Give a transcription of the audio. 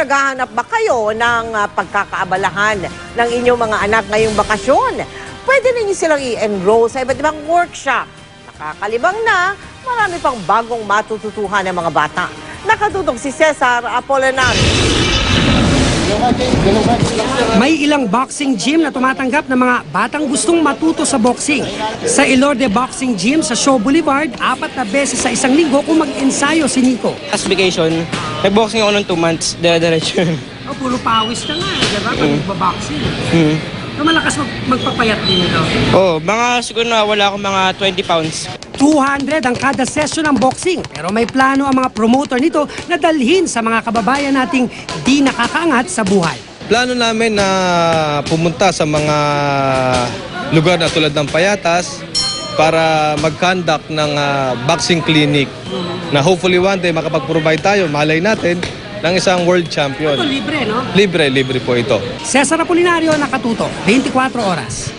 naghahanap ba kayo ng pagkakaabalahan ng inyong mga anak ngayong bakasyon? Pwede ninyo silang i-enroll sa iba't ibang workshop. Nakakalibang na, marami pang bagong matututuhan ng mga bata. Nakatutok si Cesar Apolinario. May ilang boxing gym na tumatanggap ng mga batang gustong matuto sa boxing. Sa Ilorde Boxing Gym sa Shaw Boulevard, 4 na beses sa isang linggo kung mag-ensayo si Nico. Last vacation, nag-boxing ako ng 2 months, dire-diretso. Oh, puro pawis ka nga, diba? Pag magbaboxing. So, malakas magpapayat din ito. Mga siguro na wala akong mga 20 pounds. 200 ang kada session ng boxing. Pero may plano ang mga promoter nito na dalhin sa mga kababayan nating di nakakaangat sa buhay. Plano namin na pumunta sa mga lugar na tulad ng Payatas para mag-conduct ng boxing clinic na hopefully one day makapag-provide tayo, malay natin, ng isang world champion. Ito libre, no? Libre po ito. Cesar Apolinario, Nakatuto, 24 oras.